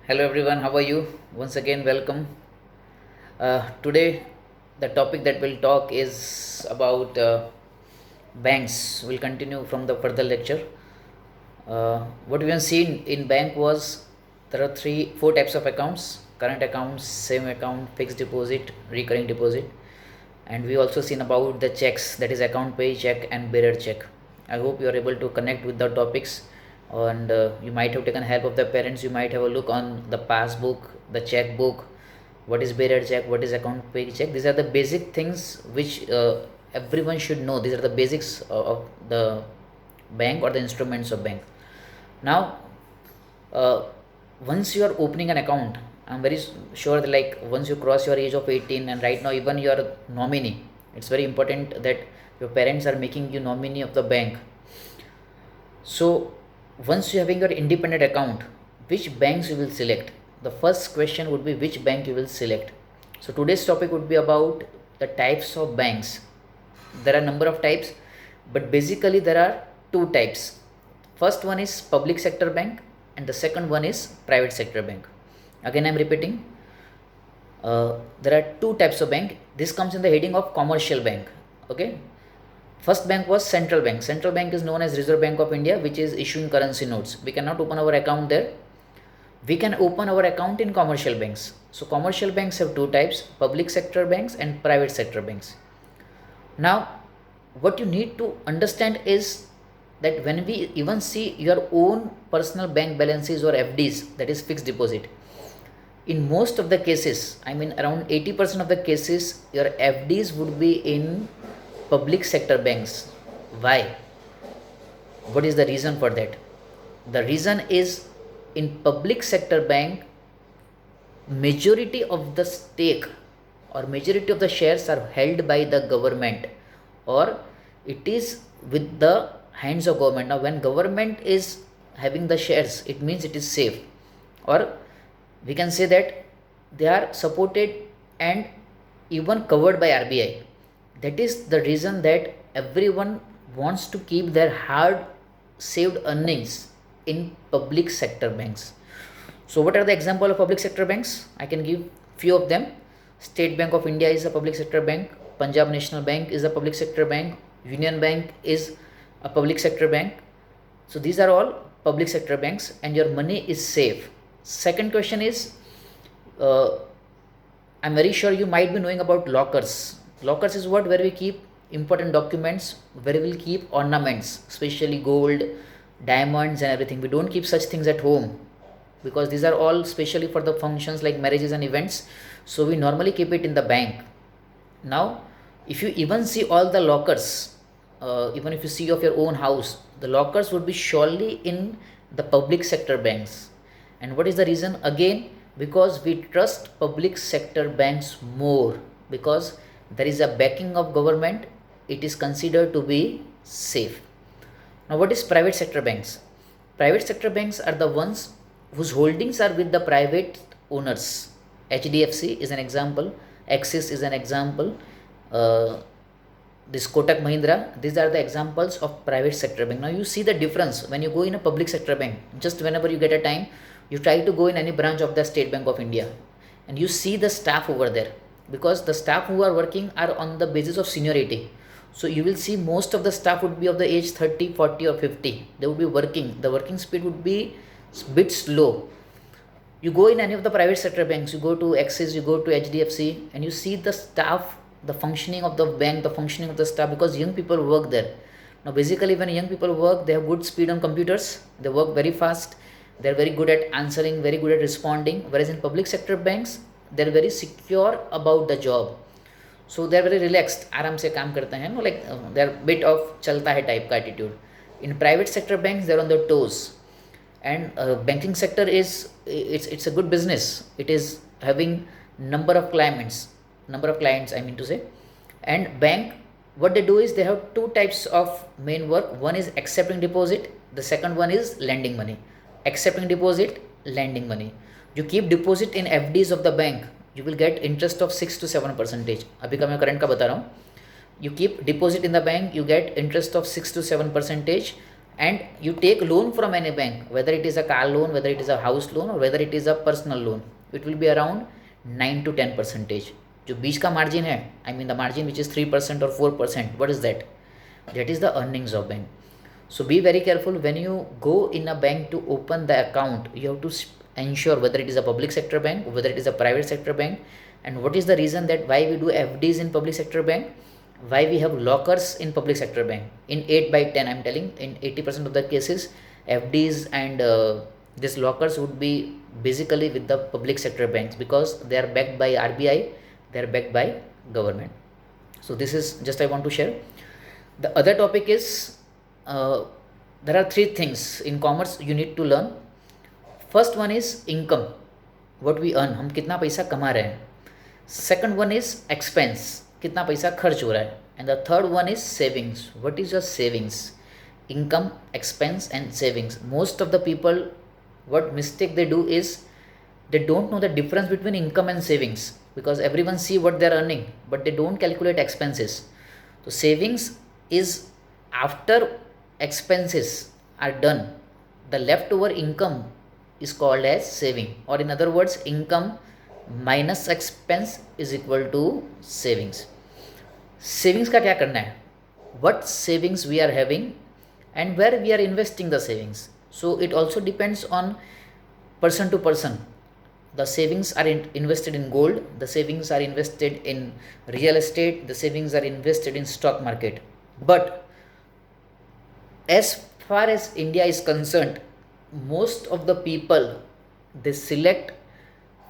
Hello everyone, how are you? Once again, welcome. Today, the topic that we'll talk is about banks. We'll continue from the further lecture. What we have seen in bank was there are four types of accounts: current accounts, saving account, fixed deposit, recurring deposit, and we also seen about the checks, that is account pay check and bearer check. I hope you are able to connect with the topics, and you might have taken help of the parents. You might have a look on the passbook, the checkbook, what is bearer check, what is account pay check. These are the basic things which everyone should know. These are the basics of the bank or the instruments of bank. Now, uh, once you are opening an account, I'm very sure that like once you cross your age of 18, and right now even you are nominee, it's very important that your parents are making you nominee of the bank. So once you having your independent account, which banks you will select? The first question would be which bank you will select. So today's topic would be about the types of banks. There are number of types, but basically there are two types. First one is public sector bank, and the second one is private sector bank. Again, I'm repeating. There are two types of bank. This comes in the heading of commercial bank. Okay. First bank was central bank. Central bank is known as Reserve Bank of India, which is issuing currency notes. We cannot open our account there. We can open our account in commercial banks. So commercial banks have two types: public sector banks and private sector banks. Now, what you need to understand is that when we even see your own personal bank balances or FDs, that is fixed deposit, in most of the cases, I mean around 80% of the cases, your FDs would be in public sector banks. Why? What is the reason for that? The reason is, in public sector bank, majority of the stake or majority of the shares are held by the government, or it is with the hands of government. Now when government is having the shares, it means it is safe, or we can say that they are supported and even covered by RBI. That is the reason that everyone wants to keep their hard saved earnings in public sector banks. So what are the example of public sector banks? I can give few of them. State Bank of India is a public sector bank. Punjab National Bank is a public sector bank. Union Bank is a public sector bank. So these are all public sector banks, and your money is safe. Second question is, I'm very sure you might be knowing about lockers. Lockers is what, where we keep important documents, where we will keep ornaments, especially gold, diamonds, and everything. We don't keep such things at home because these are all specially for the functions like marriages and events. So we normally keep it in the bank. Now, if you even see all the lockers, even if you see of your own house, the lockers would be surely in the public sector banks. And what is the reason? Again, because we trust public sector banks more, because there is a backing of government, it is considered to be safe. Now what is private sector banks? Private sector banks are the ones whose holdings are with the private owners. HDFC is an example, Axis is an example, this Kotak Mahindra, these are the examples of private sector bank. Now you see the difference when you go in a public sector bank. Just whenever you get a time, you try to go in any branch of the State Bank of India, and you see the staff over there, because the staff who are working are on the basis of seniority. So you will see most of the staff would be of the age 30, 40 or 50. They would be working. The working speed would be bit slow. You go in any of the private sector banks, you go to Axis, you go to HDFC, and you see the staff, the functioning of the bank, the functioning of the staff, because young people work there. Now basically when young people work, they have good speed on computers, they work very fast, they are very good at answering, very good at responding. Whereas in public sector banks, they are very secure about the job. So they are very relaxed, आराम से काम करते हैं, no, like they are bit of चलता है type का attitude. In private sector banks, they are on their toes. And banking sector is, it's a good business. It is having number of clients I mean to say. And bank, what they do is they have two types of main work. One is accepting deposit, the second one is lending money. Accepting deposit, lending money. You keep deposit in FDs of the bank, you will get interest of 6 to 7%. अभी का मैं current का बता रहा हूँ. You keep deposit in the bank, you get interest of 6 to 7%. and you take loan from any bank, whether it is a car loan, whether it is a house loan, or whether it is a personal loan, it will be around 9 to 10 percentage. जो बीच का margin है, I mean the margin which is 3% or 4%, what is that? That is the earnings of bank. So be very careful when you go in a bank to open the account. You have to ensure whether it is a public sector bank, whether it is a private sector bank, and what is the reason that why we do FDs in public sector bank, why we have lockers in public sector bank. In 8 by 10, I'm telling, in 80% of the cases, FDs and these lockers would be basically with the public sector banks, because they are backed by RBI, they are backed by government. So this is just I want to share. The other topic is there are three things in commerce you need to learn. First one is income, what we earn, हम कितना पैसा कमा रहे हैं. Second one is expense, कितना पैसा खर्च हो रहा है. And the third one is savings, what is your savings. Income, expense and savings. Most of the people, what mistake they do is they don't know the difference between income and savings, because everyone see what they are earning but they don't calculate expenses. So savings is after expenses are done, the leftover income is called as saving, or in other words, income minus expense is equal to savings. Savings का क्या करना है, what savings we are having and where we are investing the savings. So it also depends on person to person. The savings are invested in gold, the savings are invested in real estate, the savings are invested in stock market. But as far as India is concerned, most of the people, they select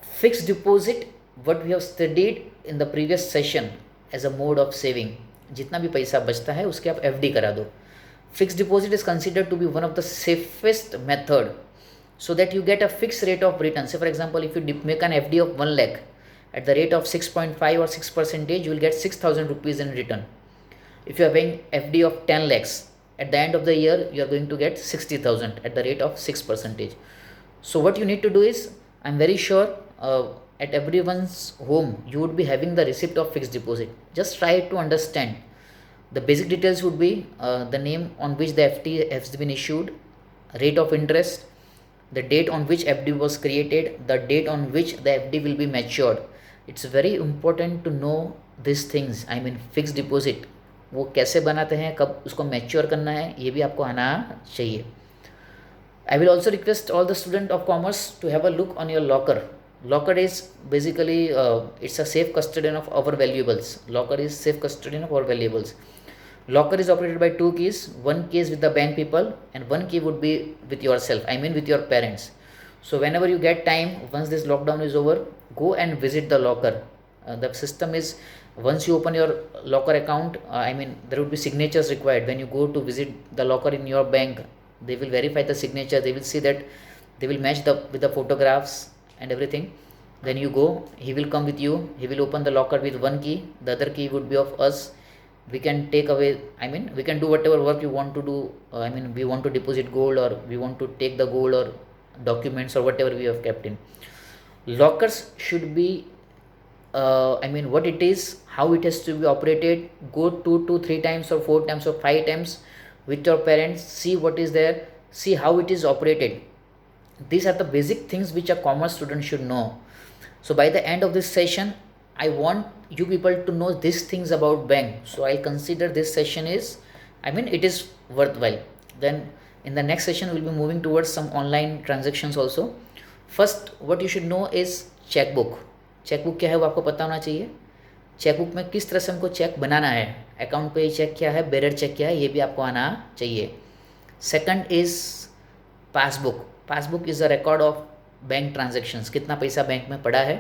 fixed deposit, what we have studied in the previous session, as a mode of saving. जितना भी पैसा बचता है उसके आप FD करा दो. Fixed deposit is considered to be one of the safest method, so that you get a fixed rate of return. Say for example, if you make an FD of 1 lakh at the rate of 6.5 or 6%, you will get 6,000 rupees in return. If you are paying FD of 10 lakhs, at the end of the year you are going to get 60,000 at the rate of 6%. So what you need to do is, I'm very sure at everyone's home you would be having the receipt of fixed deposit. Just try to understand. The basic details would be the name on which the FD has been issued, rate of interest, the date on which FD was created, the date on which the FD will be matured. It's very important to know these things. I mean fixed deposit, वो कैसे बनाते हैं, कब उसको mature करना है, ये भी आपको आना चाहिए. I will also request all the student of commerce to have a look on your locker. Locker is basically it's a safe custodian of our valuables. Locker is safe custodian of our valuables. Locker is operated by two keys. One key is with the bank people and one key would be with yourself, I mean with your parents. So whenever you get time, once this lockdown is over, go and visit the locker. The system is, once you open your locker account, I mean there would be signatures required. When you go to visit the locker in your bank, they will verify the signature, they will see that they will match with the photographs and everything. Then you go, he will come with you, he will open the locker with one key, the other key would be of us. We can take away, I mean we can do whatever work you want to do. I mean we want to deposit gold, or we want to take the gold or documents or whatever we have kept in. Lockers should be I mean what it is, how it has to be operated. Go 2 to 3 times or 4 times or 5 times with your parents, see what is there, see how it is operated. These are the basic things which a commerce student should know. So by the end of this session, I want you people to know these things about bank. So I'll consider this session is, I mean it is worthwhile. Then in the next session we'll be moving towards some online transactions also. First what you should know is checkbook. Chequebook क्या है वो आपको पता होना चाहिए. Chequebook में किस तरह से हमको चेक बनाना है, अकाउंट पे चेक क्या है, बेरर चेक क्या है, ये भी आपको आना चाहिए. Second is passbook. Passbook is a record of bank transactions. कितना पैसा बैंक में पड़ा है,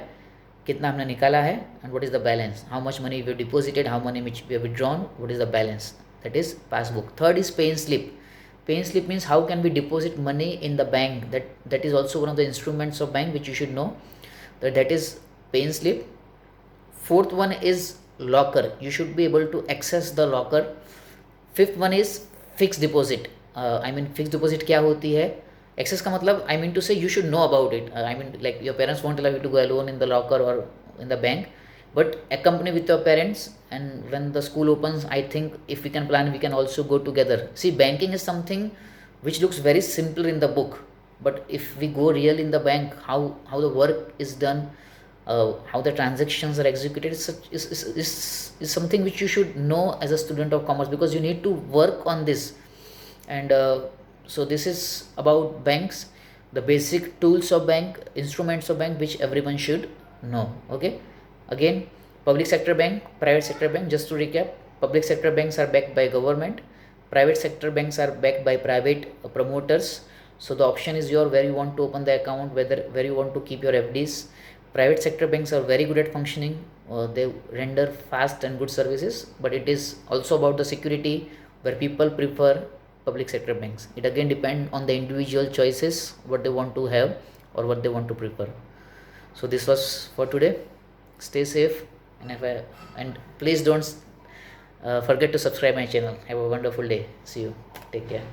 कितना हमने निकाला है, and what is the balance, how much money we deposited, how money which we withdrawn, what is the balance. That is passbook. Third is pen slip. Pay slip means how can we deposit money in the bank. That is also one of the instruments of bank which you should know. That is pay slip. Fourth one is locker. You should be able to access the locker. Fifth one is fixed deposit. I mean fixed deposit क्या होती है. Access का मतलब I mean to say you should know about it. I mean like your parents won't allow you to go alone in the locker or in the bank, but accompany with your parents, and when the school opens, I think if we can plan, we can also go together. See, banking is something which looks very simple in the book, but if we go real in the bank, how the work is done, how the transactions are executed is something which you should know as a student of commerce, because you need to work on this. And so this is about banks, the basic tools of bank, instruments of bank, which everyone should know. Okay, again, public sector bank, private sector bank. Just to recap, public sector banks are backed by government, private sector banks are backed by private promoters. So the option is your, where you want to open the account, where you want to keep your FDs. Private sector banks are very good at functioning. They render fast and good services, but it is also about the security, where people prefer public sector banks. It again depend on the individual choices, what they want to have or what they want to prefer. So this was for today. Stay safe, and please don't forget to subscribe my channel. Have a wonderful day. See you. Take care.